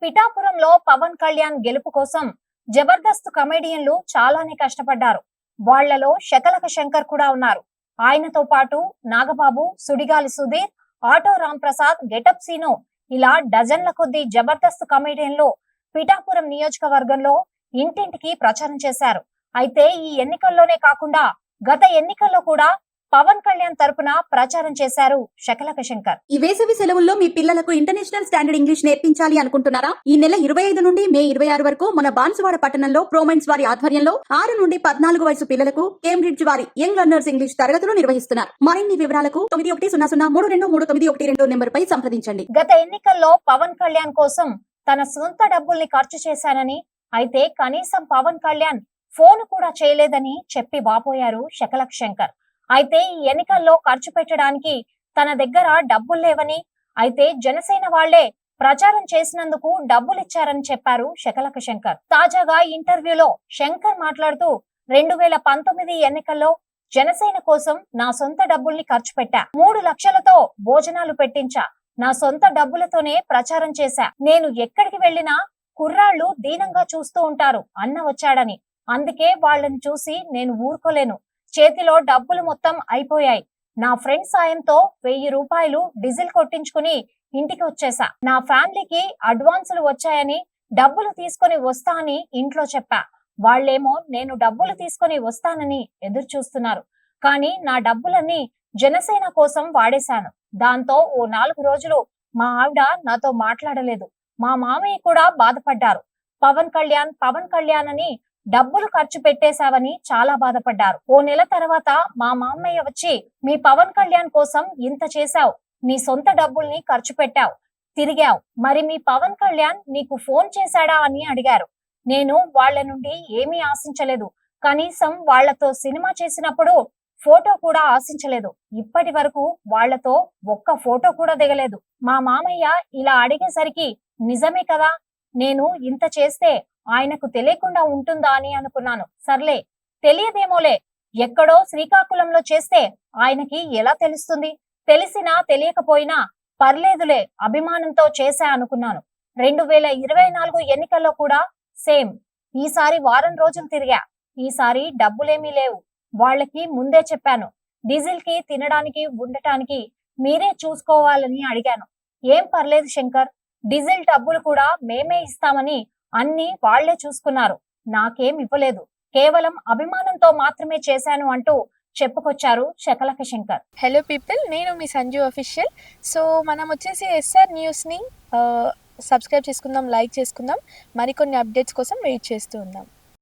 పిఠాపురంలో పవన్ కళ్యాణ్ గెలుపు కోసం జబర్దస్త్ కమెడియన్లు చాలానే కష్టపడ్డారు. వాళ్లలో శకలక శంకర్ కూడా ఉన్నారు. ఆయనతో పాటు నాగబాబు, సుడిగాలి సుధీర్, ఆటో రామ్ ప్రసాద్, గెటప్ సీను ఇలా డజన్ల కొద్దీ జబర్దస్త్ కమెడియన్లు పిఠాపురం నియోజకవర్గంలో ఇంటింటికి ప్రచారం చేశారు. అయితే ఈ ఎన్నికల్లోనే కాకుండా గత ఎన్నికల్లో కూడా పవన్ కళ్యాణ్ తరపున ప్రచారం చేశారు శకలక శంకర్. ఈ వేసవి సెలవుల్లో మీ పిల్లలకు ఇంటర్నేషనల్ స్టాండర్డ్ ఇంగ్లీష్ నేర్పించాలి అనుకుంటున్నారా? ఈ నెల 25 నుండి మే 26 వరకు మన బాన్సువాడ పట్టణంలో ప్రోమైన్స్ వారి ఆధ్వర్యంలో 6 నుండి 14 వయసు పిల్లలకు కేంబ్రిడ్జ్ వారి యంగ్ లర్నర్స్ ఇంగ్లీష్ తరగతులు నిర్వహిస్తున్నారు. మరిన్ని వివరాలకు 9100323112 నెంబర్ పై సంప్రదించండి. గత ఎన్నికల్లో పవన్ కళ్యాణ్ కోసం తన సొంత డబ్బుల్ని ఖర్చు చేశానని, అయితే కనీసం పవన్ కళ్యాణ్ ఫోన్ కూడా చేయలేదని చెప్పి వాపోయారు శకలక శంకర్. అయితే ఈ ఎన్నికల్లో ఖర్చు పెట్టడానికి తన దగ్గర డబ్బులు లేవని, అయితే జనసేన వాళ్లే ప్రచారం చేసినందుకు డబ్బులిచ్చారని చెప్పారు శకలక శంకర్. తాజాగా ఇంటర్వ్యూలో శంకర్ మాట్లాడుతూ 2019 ఎన్నికల్లో జనసేన కోసం నా సొంత డబ్బుల్ని ఖర్చు పెట్టా. 3 లక్షలతో భోజనాలు పెట్టించా. నా సొంత డబ్బులతోనే ప్రచారం చేశా. నేను ఎక్కడికి వెళ్లినా కుర్రాళ్లు దీనంగా చూస్తూ ఉంటారు అన్న వచ్చాడని. అందుకే వాళ్ళని చూసి నేను ఊరుకోలేను. చేతిలో డబ్బులు మొత్తం అయిపోయాయి. నా ఫ్రెండ్ సాయంతో 1000 రూపాయలు డీజిల్ కొట్టించుకుని ఇంటికి వచ్చేసా. నా ఫ్యామిలీకి అడ్వాన్సులు వచ్చాయని డబ్బులు తీసుకొని వస్తా అని ఇంట్లో చెప్పా. వాళ్లేమో నేను డబ్బులు తీసుకొని వస్తానని ఎదురు చూస్తున్నారు. కానీ నా డబ్బులన్నీ జనసేన కోసం వాడేశాను. దాంతో ఓ 4 రోజులు మా ఆవిడ నాతో మాట్లాడలేదు. మా మామయ్య కూడా బాధపడ్డారు. పవన్ కళ్యాణ్ అని డబ్బులు ఖర్చు పెట్టేశావని చాలా బాధపడ్డారు. ఓ నెల తర్వాత మా మామయ్య వచ్చి, మీ పవన్ కళ్యాణ్ కోసం ఇంత చేశావు, నీ సొంత డబ్బుల్ని ఖర్చు పెట్టావు, తిరిగావు, మరి మీ పవన్ కళ్యాణ్ నీకు ఫోన్ చేశాడా అని అడిగారు. నేను వాళ్ల నుండి ఏమీ ఆశించలేదు. కనీసం వాళ్లతో సినిమా చేసినప్పుడు ఫోటో కూడా ఆశించలేదు. ఇప్పటి వరకు వాళ్లతో ఒక్క ఫోటో కూడా దిగలేదు. మా మామయ్య ఇలా అడిగేసరికి నిజమే కదా, నేను ఇంత చేస్తే ఆయనకు తెలియకుండా ఉంటుందా అని అనుకున్నాను. సర్లే, తెలియదేమోలే, ఎక్కడో శ్రీకాకుళంలో చేస్తే ఆయనకి ఎలా తెలుస్తుంది? తెలిసినా తెలియకపోయినా పర్లేదులే, అభిమానంతో చేశా అనుకున్నాను. 2024 ఎన్నికల్లో కూడా సేమ్. ఈసారి వారం రోజులు తిరిగా. ఈసారి డబ్బులేమీ లేవు. వాళ్ళకి ముందే చెప్పాను. డీజిల్ కి, తినడానికి, ఉండటానికి మీరే చూసుకోవాలని అడిగాను. ఏం పర్లేదు శంకర్, డీజిల్ డబ్బులు కూడా మేమే ఇస్తామని అన్ని వాళ్లే చూసుకున్నారు. నాకేం ఇవ్వలేదు. కేవలం అభిమానంతో మాత్రమే చేశాను అంటూ చెప్పుకొచ్చారు శకలక శంకర్. హలో పీపుల్, నేను మీ సంజు అఫీషియల్. సో మనం వచ్చేసి ఎస్ఆర్ న్యూస్ని సబ్స్క్రైబ్ చేసుకుందాం, లైక్ చేసుకుందాం. మరికొన్ని అప్డేట్స్ కోసం వెయిట్ చేస్తూ ఉందాం.